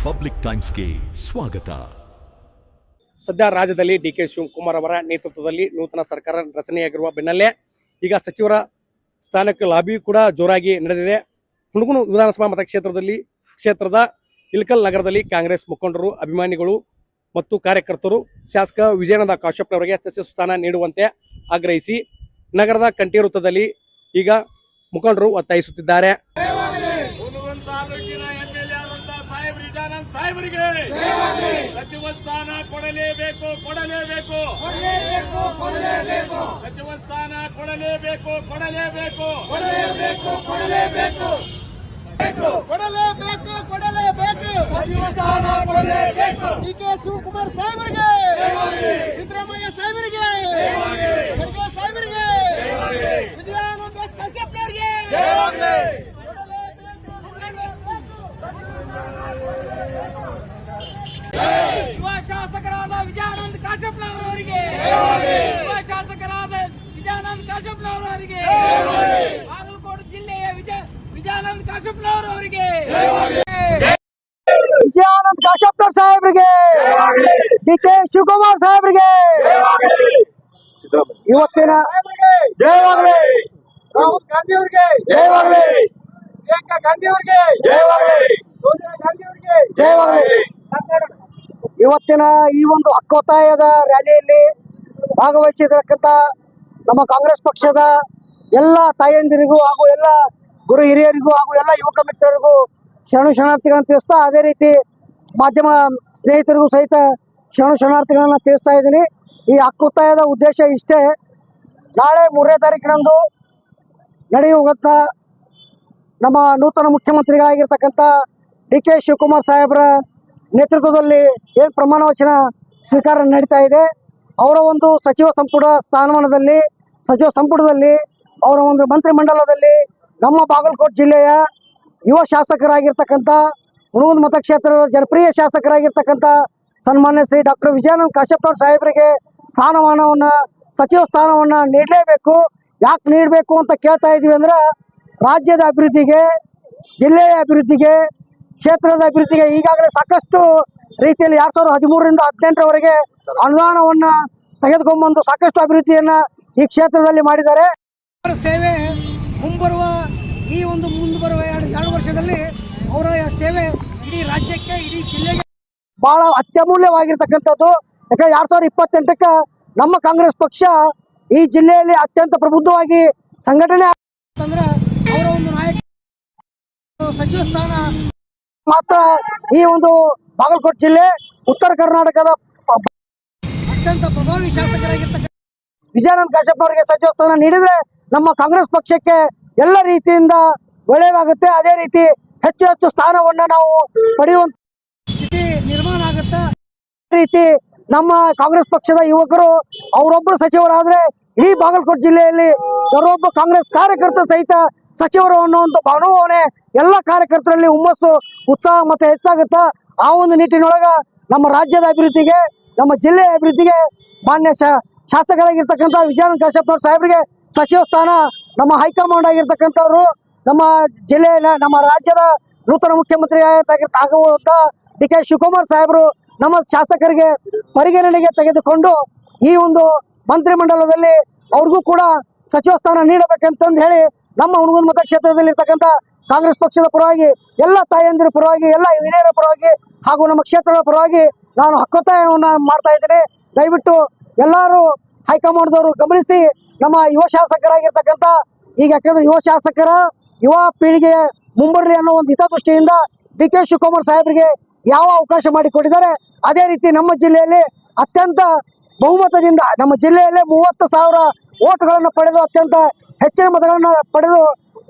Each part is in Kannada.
ಪಬ್ಲಿಕ್ ಟೈಮ್ಸ್ಗೆ ಸ್ವಾಗತ. ಸದ್ಯ ರಾಜ್ಯದಲ್ಲಿ ಡಿ.ಕೆ. ಶಿವಕುಮಾರ್ ಅವರ ನೇತೃತ್ವದಲ್ಲಿ ನೂತನ ಸರ್ಕಾರ ರಚನೆಯಾಗಿರುವ ಬೆನ್ನಲ್ಲೇ ಈಗ ಸಚಿವರ ಸ್ಥಾನಕ್ಕೆ ಲಾಬಿ ಕೂಡ ಜೋರಾಗಿ ನಡೆದಿದೆ. ಹುಣಗುನು ವಿಧಾನಸಭಾ ಕ್ಷೇತ್ರದ ಇಳಕಲ್ ನಗರದಲ್ಲಿ ಕಾಂಗ್ರೆಸ್ ಮುಖಂಡರು, ಅಭಿಮಾನಿಗಳು ಮತ್ತು ಕಾರ್ಯಕರ್ತರು ಶಾಸಕ ವಿಜಯಾನಂದ ಕಾಶ್ಯಪ್ನವರಿಗೆ ಸಚಿವ ಸ್ಥಾನ ನೀಡುವಂತೆ ಆಗ್ರಹಿಸಿ ನಗರದ ಕಂಠಿ ವೃತ್ತದಲ್ಲಿ ಈಗ ಮುಖಂಡರು ಒತ್ತಾಯಿಸುತ್ತಿದ್ದಾರೆ. ಸಚಿವ ಸ್ಥಾನ ಕೊಡಲೇಬೇಕು, ಕೊಡಲೇಬೇಕು, ಸಚಿವ ಸ್ಥಾನ ಕೊಡಲೇಬೇಕು, ಕೊಡಲೇಬೇಕು, ಕೊಡಲೇಬೇಕು, ಸಚಿವ ಸ್ಥಾನ ಕೊಡಲೇಬೇಕು. ಡಿ.ಕೆ. ಶಿವಕುಮಾರ್ ಸಾಹೇಬರಿಗೆ, ಸಿದ್ದರಾಮಯ್ಯ ಸಾಹೇಬರಿಗೆ, ಖರ್ಗೆ ಸಾಹೇಬರಿಗೆ, ವಿಜಯಾನಂದ ಕಾಶ್ಯಪ್ನವರಿಗೆ ಯುವ ಶಾಸಕರಾದ ವಿಜಯಾನಂದ ಕಾಶ್ಯಪ್ನವರಿಗೆ, ಯುವ ಶಾಸಕರಾದ ವಿಜಯಾನಂದ ಕಾಶ್ಯಪ್ನವರಿಗೆ, ಬಾಗಲಕೋಟೆ ಜಿಲ್ಲೆಯ ವಿಜಯಾನಂದ ಕಾಶ್ಯಪ್ನವರಿಗೆ, ವಿಜಯಾನಂದ ಕಾಶ್ಯಪ್ನವರ ಸಾಹೇಬರಿಗೆ, ಡಿ.ಕೆ. ಶಿವಕುಮಾರ್ ಸಾಹೇಬರಿಗೆ ಇವತ್ತಿನ ಜಯವಾಗಲಿ. ರಾಹುಲ್ ಗಾಂಧಿ ಅವರಿಗೆ ಜಯವಾಗಲಿ. ಪ್ರಿಯಾಂಕಾ ಗಾಂಧಿ ಅವರಿಗೆ ಜಯವಾಗಲಿ. ಸೋನಿಯಾ ಗಾಂಧಿ ಅವರಿಗೆ ಜಯವಾಗಲಿ. ಇವತ್ತಿನ ಈ ಒಂದು ಹಕ್ಕೊತ್ತಾಯದ ರ್ಯಾಲಿಯಲ್ಲಿ ಭಾಗವಹಿಸಿರ್ತಕ್ಕಂಥ ನಮ್ಮ ಕಾಂಗ್ರೆಸ್ ಪಕ್ಷದ ಎಲ್ಲ ತಾಯಂದಿರಿಗೂ ಹಾಗೂ ಎಲ್ಲ ಗುರು ಹಿರಿಯರಿಗೂ ಹಾಗೂ ಎಲ್ಲ ಯುವಕ ಮಿತ್ರರಿಗೂ ಶರಣಾರ್ಥಿಗಳನ್ನು ತಿಳಿಸ್ತಾ, ಅದೇ ರೀತಿ ಮಾಧ್ಯಮ ಸ್ನೇಹಿತರಿಗೂ ಸಹಿತ ಶರಣಾರ್ಥಿಗಳನ್ನು ತಿಳಿಸ್ತಾ ಇದ್ದೀನಿ. ಈ ಹಕ್ಕೊತ್ತಾಯದ ಉದ್ದೇಶ ಇಷ್ಟೇ: ನಾಳೆ 3ನೇ ತಾರೀಕಿನಂದು ನಡೆಯುವಂಥ ನಮ್ಮ ನೂತನ ಮುಖ್ಯಮಂತ್ರಿಗಳಾಗಿರ್ತಕ್ಕಂಥ ಡಿ.ಕೆ. ಶಿವಕುಮಾರ್ ಸಾಹೇಬರ ನೇತೃತ್ವದಲ್ಲಿ ಏನು ಪ್ರಮಾಣ ವಚನ ಸ್ವೀಕಾರ ನಡೀತಾ ಇದೆ, ಅವರ ಒಂದು ಸಚಿವ ಸಂಪುಟದಲ್ಲಿ ಅವರ ಒಂದು ಮಂತ್ರಿಮಂಡಲದಲ್ಲಿ ನಮ್ಮ ಬಾಗಲಕೋಟೆ ಜಿಲ್ಲೆಯ ಯುವ ಶಾಸಕರಾಗಿರ್ತಕ್ಕಂಥ ಹುಣಗುಂದ ಮತಕ್ಷೇತ್ರದ ಜನಪ್ರಿಯ ಶಾಸಕರಾಗಿರ್ತಕ್ಕಂಥ ಸನ್ಮಾನ್ಯ ಶ್ರೀ ಡಾಕ್ಟರ್ ವಿಜಯಾನಂದ ಕಾಶ್ಯಪ್ನವರ ಸಾಹೇಬರಿಗೆ ಸಚಿವ ಸ್ಥಾನವನ್ನು ನೀಡಲೇಬೇಕು. ಯಾಕೆ ನೀಡಬೇಕು ಅಂತ ಕೇಳ್ತಾ ಇದ್ದೀವಿ ಅಂದ್ರೆ, ರಾಜ್ಯದ ಅಭಿವೃದ್ಧಿಗೆ, ಜಿಲ್ಲೆಯ ಅಭಿವೃದ್ಧಿಗೆ, ಕ್ಷೇತ್ರದ ಅಭಿವೃದ್ಧಿಗೆ ಈಗಾಗಲೇ ಸಾಕಷ್ಟು ರೀತಿಯಲ್ಲಿ 2013ರಿಂದ 2018ರವರೆಗೆ ಅನುದಾನವನ್ನು ತೆಗೆದುಕೊಂಡ್ಬಂದು ಸಾಕಷ್ಟು ಅಭಿವೃದ್ಧಿಯನ್ನು ಈ ಕ್ಷೇತ್ರದಲ್ಲಿ ಮಾಡಿದ್ದಾರೆ. ಸೇವೆ ಮುಂಬರುವ ಎರಡು ವರ್ಷದಲ್ಲಿ ಅವರ ಸೇವೆ ಇಡೀ ರಾಜ್ಯಕ್ಕೆ, ಇಡೀ ಜಿಲ್ಲೆಗೆ ಬಹಳ ಅತ್ಯಮೂಲ್ಯವಾಗಿರ್ತಕ್ಕಂಥದ್ದು. ಯಾಕಂದ್ರೆ 2028ಕ್ಕೆ ನಮ್ಮ ಕಾಂಗ್ರೆಸ್ ಪಕ್ಷ ಈ ಜಿಲ್ಲೆಯಲ್ಲಿ ಅತ್ಯಂತ ಪ್ರಬುದ್ಧವಾಗಿ ಸಂಘಟನೆ ಅಂತಂದ್ರೆ ಅವರ ಒಂದು ನಾಯಕ ಸಚಿವ ಸ್ಥಾನ ಮಾತ್ರ ಈ ಒಂದು ಬಾಗಲಕೋಟೆ ಜಿಲ್ಲೆ, ಉತ್ತರ ಕರ್ನಾಟಕದ ಅತ್ಯಂತ ಪ್ರಭಾವಿ ಶಾಸಕರಾಗಿರ್ತಕ್ಕಂಥ ವಿಜಯಾನಂದ ಕಾಶ್ಯಪ್ನವರಿಗೆ ಸಚಿವ ಸ್ಥಾನ ನೀಡಿದ್ರೆ ನಮ್ಮ ಕಾಂಗ್ರೆಸ್ ಪಕ್ಷಕ್ಕೆ ಎಲ್ಲ ರೀತಿಯಿಂದ ಒಳ್ಳೆಯದಾಗುತ್ತೆ. ಅದೇ ರೀತಿ ಹೆಚ್ಚು ಹೆಚ್ಚು ಸ್ಥಾನವನ್ನು ನಾವು ಪಡೆಯುವಂತ ಸ್ಥಿತಿ ನಿರ್ಮಾಣ ಆಗುತ್ತೆ. ರೀತಿ ನಮ್ಮ ಕಾಂಗ್ರೆಸ್ ಪಕ್ಷದ ಯುವಕರು ಅವರೊಬ್ಬರು ಸಚಿವರಾದ್ರೆ ಇಡೀ ಬಾಗಲಕೋಟೆ ಜಿಲ್ಲೆಯಲ್ಲಿ ಅವರೊಬ್ಬ ಕಾಂಗ್ರೆಸ್ ಕಾರ್ಯಕರ್ತ ಸಹಿತ ಸಚಿವರು ಅನ್ನುವಂಥ ಭಾವನೆ ಎಲ್ಲ ಕಾರ್ಯಕರ್ತರಲ್ಲಿ ಹುಮ್ಮಸ್ಸು, ಉತ್ಸಾಹ ಮತ್ತೆ ಹೆಚ್ಚಾಗುತ್ತಾ. ಆ ಒಂದು ನಿಟ್ಟಿನೊಳಗ ನಮ್ಮ ರಾಜ್ಯದ ಅಭಿವೃದ್ಧಿಗೆ, ನಮ್ಮ ಜಿಲ್ಲೆಯ ಅಭಿವೃದ್ಧಿಗೆ ಮಾನ್ಯ ಶಾಸಕರಾಗಿರ್ತಕ್ಕಂಥ ವಿಜಯಾನಂದ ಕಾಶ್ಯಪ್ನವರ ಸಾಹೇಬರಿಗೆ ಸಚಿವ ಸ್ಥಾನ ನಮ್ಮ ಹೈಕಮಾಂಡ್ ಆಗಿರ್ತಕ್ಕಂಥವ್ರು, ನಮ್ಮ ಜಿಲ್ಲೆಯ ನಮ್ಮ ರಾಜ್ಯದ ನೂತನ ಮುಖ್ಯಮಂತ್ರಿ ಆಗುವಂಥ ಡಿ.ಕೆ. ಶಿವಕುಮಾರ್ ಸಾಹೇಬರು ನಮ್ಮ ಶಾಸಕರಿಗೆ ಪರಿಗಣನೆಗೆ ತೆಗೆದುಕೊಂಡು ಈ ಒಂದು ಮಂತ್ರಿಮಂಡಲದಲ್ಲಿ ಅವ್ರಿಗೂ ಕೂಡ ಸಚಿವ ಸ್ಥಾನ ನೀಡಬೇಕಂತಂದು ಹೇಳಿ ನಮ್ಮ ಹುಣಗುಂದ ಮತಕ್ಷೇತ್ರದಲ್ಲಿ ಇರ್ತಕ್ಕಂಥ ಕಾಂಗ್ರೆಸ್ ಪಕ್ಷದ ಪರವಾಗಿ, ಎಲ್ಲ ತಾಯಂದಿರ ಪರವಾಗಿ, ಎಲ್ಲ ಹಿರಿಯರ ಪರವಾಗಿ ಹಾಗೂ ನಮ್ಮ ಕ್ಷೇತ್ರದ ಪರವಾಗಿ ನಾನು ಹಕ್ಕೊತ್ತಾಯವನ್ನು ಮಾಡ್ತಾ ಇದ್ದೀನಿ. ದಯವಿಟ್ಟು ಎಲ್ಲರೂ ಹೈಕಮಾಂಡ್ದವರು ಗಮನಿಸಿ ನಮ್ಮ ಯುವ ಶಾಸಕರಾಗಿರ್ತಕ್ಕಂಥ, ಈಗ ಯಾಕಂದ್ರೆ ಯುವ ಪೀಳಿಗೆ ಮುಂಬರಲಿ ಅನ್ನೋ ಒಂದು ಹಿತದೃಷ್ಟಿಯಿಂದ ಡಿ.ಕೆ. ಶಿವಕುಮಾರ್ ಸಾಹೇಬರಿಗೆ ಯಾವ ಅವಕಾಶ ಮಾಡಿಕೊಟ್ಟಿದ್ದಾರೆ, ಅದೇ ರೀತಿ ನಮ್ಮ ಜಿಲ್ಲೆಯಲ್ಲಿ ಅತ್ಯಂತ ಬಹುಮತದಿಂದ ನಮ್ಮ ಜಿಲ್ಲೆಯಲ್ಲೇ 30,000 ಓಟ್ಗಳನ್ನು ಪಡೆದು ಅತ್ಯಂತ ಹೆಚ್ಚಿನ ಮತಗಳನ್ನು ಪಡೆದು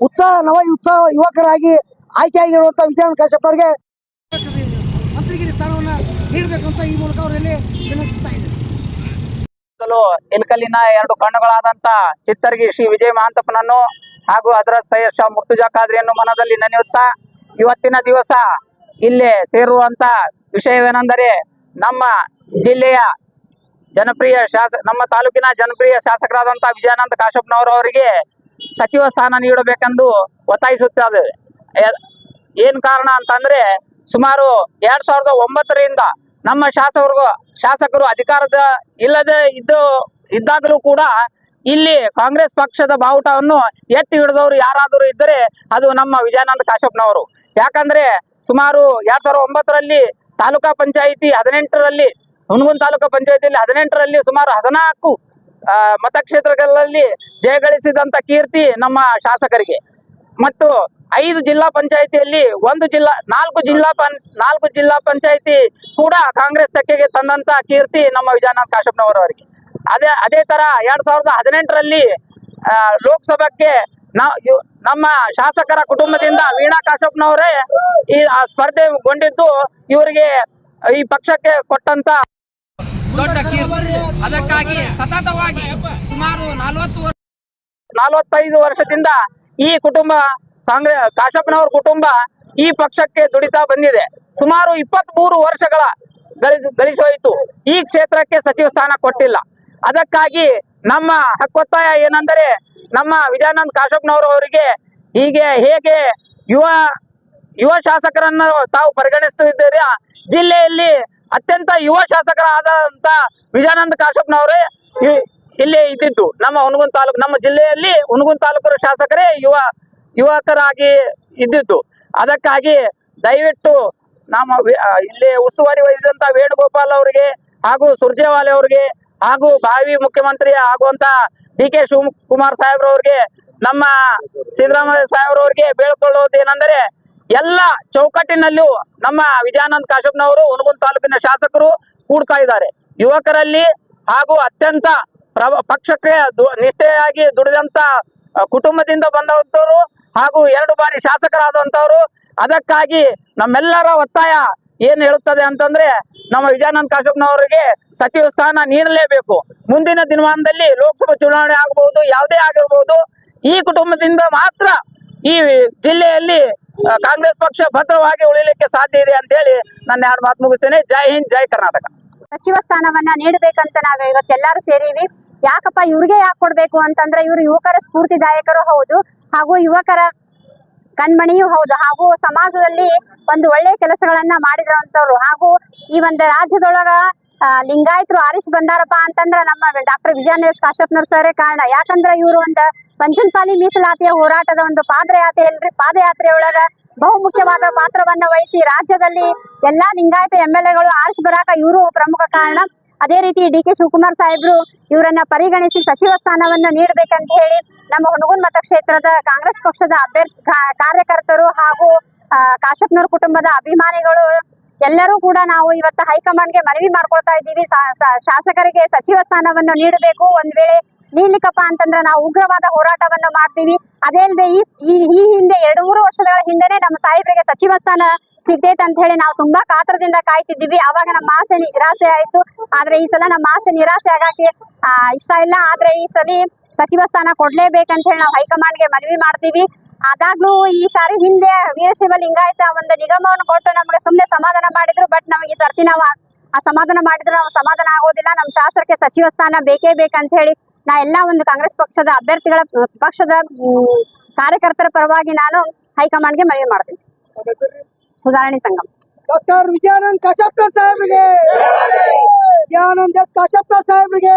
ನವ ಯುವಕರಾಗಿ ಆಯ್ಕೆಯಾಗಿರುವಂಥ ವಿಜಯಾನಂದ ಕಾಶ್ಯಪ್ನವರಿಗೆ ಮಂತ್ರಿಗಿರಿ ಸ್ಥಾನವನ್ನು ನೀಡಬೇಕು ಅಂತ ಈ ಮೂಲಕ ಅವರಲ್ಲಿ ವಿನಂತಿಸ್ತಾ ಇದ್ದಾರೆ. ಇಳಕಲ್ಲಿನ 2 ಕಣ್ಣುಗಳಾದಂತ ಚಿತ್ತರ್ಗಿ ಶ್ರೀ ವಿಜಯ ಮಹಾಂತಪ್ಪನನ್ನು ಹಾಗೂ ಹಜರತ್ ಸೈಯದ್ ಶಾ ಮುರ್ತುಜಾ ಖಾದ್ರಿಯನ್ನು ಮನದಲ್ಲಿ ನೆನೆಯುತ್ತಾ, ಇವತ್ತಿನ ದಿವಸ ಇಲ್ಲಿ ಸೇರುವಂತ ವಿಷಯವೇನೆಂದರೆ, ನಮ್ಮ ಜಿಲ್ಲೆಯ ನಮ್ಮ ತಾಲೂಕಿನ ಜನಪ್ರಿಯ ಶಾಸಕರಾದಂತಹ ವಿಜಯಾನಂದ ಕಾಶ್ಯಪ್ನವರವರಿಗೆ ಸಚಿವ ಸ್ಥಾನ ನೀಡಬೇಕೆಂದು ಒತ್ತಾಯಿಸುತ್ತದೆ. ಏನ್ ಕಾರಣ ಅಂತಂದ್ರೆ ಸುಮಾರು 2009ರಿಂದ ನಮ್ಮ ಶಾಸಕರು ಅಧಿಕಾರದ ಇಲ್ಲದೆ ಇದ್ದಾಗಲೂ ಕೂಡ ಇಲ್ಲಿ ಕಾಂಗ್ರೆಸ್ ಪಕ್ಷದ ಬಾವುಟವನ್ನು ಎತ್ತಿ ಹಿಡಿದವರು ಯಾರಾದರೂ ಇದ್ದರೆ ಅದು ನಮ್ಮ ವಿಜಯಾನಂದ ಕಾಶಪ್ಪನವರು. ಯಾಕಂದ್ರೆ ಸುಮಾರು 2009ರಲ್ಲಿ ತಾಲೂಕಾ ಪಂಚಾಯಿತಿ 18ರಲ್ಲಿ ಹುನಗುಂದ ತಾಲೂಕಾ ಪಂಚಾಯಿತಿಯಲ್ಲಿ 18ರಲ್ಲಿ ಸುಮಾರು 14 ಮತಕ್ಷೇತ್ರಗಳಲ್ಲಿ ಜಯಗಳಿಸಿದಂತ ಕೀರ್ತಿ ನಮ್ಮ ಶಾಸಕರಿಗೆ. ಮತ್ತು 5 ಜಿಲ್ಲಾ ಪಂಚಾಯಿತಿಯಲ್ಲಿ 4 ಜಿಲ್ಲಾ ಪಂಚಾಯಿತಿ ಕೂಡ ಕಾಂಗ್ರೆಸ್ ತೆಕ್ಕೆಗೆ ತಂದಂತ ಕೀರ್ತಿ ನಮ್ಮ ವಿಜಯಾನಂದ ಕಾಶಪ್ಪನವರವರಿಗೆ. ಅದೇ ತರ 2018ರಲ್ಲಿ ಲೋಕಸಭೆಗೆ ನಮ್ಮ ಶಾಸಕರ ಕುಟುಂಬದಿಂದ ವೀಣಾ ಕಾಶಪ್ಪನವರೇ ಈ ಸ್ಪರ್ಧೆಗೊಂಡಿದ್ದು ಇವರಿಗೆ ಈ ಪಕ್ಷಕ್ಕೆ ಕೊಟ್ಟಂತ ದೊಡ್ಡ ಕೀರ್ತಿ. ಅದಕ್ಕಾಗಿ ಸತತವಾಗಿ ಸುಮಾರು 45 ವರ್ಷದಿಂದ ಈ ಕುಟುಂಬ ಕಾಶಪ್ಪನವರ ಕುಟುಂಬ ಈ ಪಕ್ಷಕ್ಕೆ ದುಡಿತಾ ಬಂದಿದೆ. ಸುಮಾರು 23 ವರ್ಷಗಳ ಗಳಿಸೋಯಿತು. ಈ ಕ್ಷೇತ್ರಕ್ಕೆ ಸಚಿವ ಸ್ಥಾನ ಕೊಟ್ಟಿಲ್ಲ. ಅದಕ್ಕಾಗಿ ನಮ್ಮ ಹಕ್ಕೊತ್ತಾಯ ಏನೆಂದರೆ ನಮ್ಮ ವಿಜಯಾನಂದ ಕಾಶಪ್ಪನವರವರಿಗೆ ಹೇಗೆ ಯುವ ಶಾಸಕರನ್ನು ತಾವು ಪರಿಗಣಿಸುತ್ತಿದ್ದೀರಾ, ಜಿಲ್ಲೆಯಲ್ಲಿ ಅತ್ಯಂತ ಯುವ ಶಾಸಕರಾದಂತ ವಿಜಯಾನಂದ ಕಾಶಪ್ಪನವರೇ ಇಲ್ಲಿ ಇದ್ದಿದ್ದು. ನಮ್ಮ ಜಿಲ್ಲೆಯಲ್ಲಿ ಹುನಗುಂದ ತಾಲೂಕು ಶಾಸಕರೇ ಯುವಕರಾಗಿ ಇದ್ದಿದ್ದು. ಅದಕ್ಕಾಗಿ ದಯವಿಟ್ಟು ನಮ್ಮ ಇಲ್ಲಿ ಉಸ್ತುವಾರಿ ವಹಿಸಿದಂತ ವೇಣುಗೋಪಾಲ್ ಅವರಿಗೆ ಹಾಗೂ ಸುರ್ಜೇವಾಲೆ ಅವರಿಗೆ ಹಾಗೂ ಭಾವಿ ಮುಖ್ಯಮಂತ್ರಿ ಆಗುವಂತ ಡಿ.ಕೆ. ಶಿವಕುಮಾರ್ ಸಾಹೇಬ್ರವ್ರಿಗೆ, ನಮ್ಮ ಸಿದ್ದರಾಮಯ್ಯ ಸಾಹೇಬ್ರವ್ರಿಗೆ ಬೇಳ್ಕೊಳ್ಳೋದೇನೆಂದರೆ ಎಲ್ಲ ಚೌಕಟ್ಟಿನಲ್ಲೂ ನಮ್ಮ ವಿಜಯಾನಂದ ಕಾಶಪ್ಪನವರು ಹುನಗುಂದ ತಾಲೂಕಿನ ಶಾಸಕರು ಕೂಡ್ತಾ ಇದ್ದಾರೆ. ಯುವಕರಲ್ಲಿ ಹಾಗೂ ಅತ್ಯಂತ ಪಕ್ಷಕ್ಕೆ ನಿಷ್ಠೆಯಾಗಿ ದುಡಿದಂತ ಕುಟುಂಬದಿಂದ ಬಂದಂತವರು ಹಾಗೂ 2 ಬಾರಿ ಶಾಸಕರಾದಂತವರು. ಅದಕ್ಕಾಗಿ ನಮ್ಮೆಲ್ಲರ ಒತ್ತಾಯ ಏನ್ ಹೇಳುತ್ತದೆ ಅಂತಂದ್ರೆ ನಮ್ಮ ವಿಜಯಾನಂದ ಕಾಶಪ್ಪನವರಿಗೆ ಸಚಿವ ಸ್ಥಾನ ನೀಡಲೇಬೇಕು. ಮುಂದಿನ ದಿನಮಾನದಲ್ಲಿ ಲೋಕಸಭಾ ಚುನಾವಣೆ ಆಗಬಹುದು, ಯಾವುದೇ ಆಗಿರಬಹುದು, ಈ ಕುಟುಂಬದಿಂದ ಮಾತ್ರ ಈ ಜಿಲ್ಲೆಯಲ್ಲಿ ಕಾಂಗ್ರೆಸ್ ಪಕ್ಷ ಭದ್ರವಾಗಿ ಉಳಿಲಿಕ್ಕೆ ಸಾಧ್ಯ ಇದೆ ಅಂತ ಹೇಳಿ ನನ್ನ 2 ಮಾತು ಮುಗಿಸ್ತೇನೆ. ಜೈ ಹಿಂದ್, ಜೈ ಕರ್ನಾಟಕ. ಸಚಿವ ಸ್ಥಾನವನ್ನ ನೀಡಬೇಕಂತ ನಾವ್ ಇವತ್ತೆಲ್ಲಾರು ಸೇರಿವಿ. ಯಾಕಪ್ಪ ಇವ್ರಿಗೆ ಯಾಕೆ ಕೊಡ್ಬೇಕು ಅಂತಂದ್ರೆ ಇವರು ಯುವಕರ ಸ್ಫೂರ್ತಿದಾಯಕರು ಹೌದು, ಹಾಗೂ ಯುವಕರ ಕಣ್ಮಣಿಯೂ ಹೌದು, ಹಾಗೂ ಸಮಾಜದಲ್ಲಿ ಒಂದು ಒಳ್ಳೆ ಕೆಲಸಗಳನ್ನ ಮಾಡಿರೋಂಥವ್ರು. ಹಾಗೂ ಈ ಒಂದು ರಾಜ್ಯದೊಳಗ ಲಿಂಗಾಯತರು ಆರಿಸಿ ಬಂದಾರಪ್ಪ ಅಂತಂದ್ರ ನಮ್ಮ ಡಾಕ್ಟರ್ ವಿಜಯಾನಂದ ಕಾಶಪ್ಪನವ್ರ ಸರೇ ಕಾರಣ. ಯಾಕಂದ್ರ ಇವರು ಒಂದು ಪಂಚಮಸಾಲಿ ಮೀಸಲಾತಿಯ ಹೋರಾಟದ ಒಂದು ಪಾದಯಾತ್ರೆಯೊಳಗ ಬಹುಮುಖ್ಯವಾದ ಪಾತ್ರವನ್ನ ವಹಿಸಿ ರಾಜ್ಯದಲ್ಲಿ ಎಲ್ಲಾ ಲಿಂಗಾಯತ MLAಗಳು ಆರಿಸಿ ಬರಾಕ ಇವರು ಪ್ರಮುಖ ಕಾರಣ. ಅದೇ ರೀತಿ ಡಿ.ಕೆ. ಶಿವಕುಮಾರ್ ಸಾಹೇಬ್ರು ಇವರನ್ನ ಪರಿಗಣಿಸಿ ಸಚಿವ ಸ್ಥಾನವನ್ನ ನೀಡಬೇಕಂತ ಹೇಳಿ ನಮ್ಮ ಹುನಗುಂದ ಮತಕ್ಷೇತ್ರದ ಕಾಂಗ್ರೆಸ್ ಪಕ್ಷದ ಕಾರ್ಯಕರ್ತರು ಹಾಗೂ ಕಾಶಪ್ಪನವ್ರ ಕುಟುಂಬದ ಅಭಿಮಾನಿಗಳು ಎಲ್ಲರೂ ಕೂಡ ನಾವು ಇವತ್ತು ಹೈಕಮಾಂಡ್ಗೆ ಮನವಿ ಮಾಡ್ಕೊಳ್ತಾ ಇದ್ದೀವಿ. ಶಾಸಕರಿಗೆ ಸಚಿವ ಸ್ಥಾನವನ್ನು ನೀಡಬೇಕು. ಒಂದ್ ವೇಳೆ ನೀಡ್ಲಿಕ್ಕಪ್ಪ ಅಂತಂದ್ರೆ ನಾವು ಉಗ್ರವಾದ ಹೋರಾಟವನ್ನು ಮಾಡ್ತೀವಿ. ಅದೇ ಅಲ್ಲದೆ ಈ ಹಿಂದೆ 2-3 ವರ್ಷಗಳ ಹಿಂದೆನೆ ನಮ್ಮ ಸಾಹೇಬರಿಗೆ ಸಚಿವ ಸ್ಥಾನ ಸಿಗ್ತೈತೆ ಅಂತ ಹೇಳಿ ನಾವು ತುಂಬಾ ಕಾತರದಿಂದ ಕಾಯ್ತಿದ್ದೀವಿ. ಅವಾಗ ನಮ್ಮ ಆಸೆ ನಿರಾಸೆ ಆಯ್ತು. ಆದ್ರೆ ಈ ಸಲ ನಮ್ಮ ಆಸೆ ನಿರಾಸೆ ಆಗಾಕೆ ಇಷ್ಟ ಇಲ್ಲ. ಆದ್ರೆ ಈ ಸಲ ಸಚಿವ ಸ್ಥಾನ ಕೊಡ್ಲೇಬೇಕಂತ ಹೇಳಿ ನಾವು ಹೈಕಮಾಂಡ್ಗೆ ಮನವಿ ಮಾಡ್ತೀವಿ. ಅದಾಗ್ಲೂ ಈ ಸಾರಿ ಹಿಂದೆ ವೀರಶೈವ ಲಿಂಗಾಯತ ಒಂದು ನಿಗಮವನ್ನು ಕೊಟ್ಟು ನಮಗೆ ಸುಮ್ಮನೆ ಸಮಾಧಾನ ಮಾಡಿದ್ರು. ಬಟ್ ನಮಗೆ ಈ ಸರ್ತಿ ನಾವು ಆ ಸಮಾಧಾನ ಮಾಡಿದ್ರು ನಾವು ಸಮಾಧಾನ ಆಗೋದಿಲ್ಲ. ನಮ್ಮ ಶಾಸಕರಿಗೆ ಸಚಿವ ಸ್ಥಾನ ಬೇಕೇ ಬೇಕಂತ ಹೇಳಿ ನಾ ಎಲ್ಲಾ ಒಂದು ಕಾಂಗ್ರೆಸ್ ಪಕ್ಷದ ಅಭ್ಯರ್ಥಿಗಳ ಪಕ್ಷದ ಕಾರ್ಯಕರ್ತರ ಪರವಾಗಿ ನಾನು ಹೈಕಮಾಂಡ್ಗೆ ಮನವಿ ಮಾಡ್ತೀನಿ. ಸುಧಾರಣೆ ಸಂಗಮ್. ಡಾಕ್ಟರ್ ವಿಜಯಾನಂದ ಕಾಶಪ್ಪನವರ ಸಾಹೇಬ್ರಿಗೆ, ವಿಜಯಾನಂದ ಕಾಶಪ್ಪನವರ ಸಾಹೇಬ್ರಿಗೆ.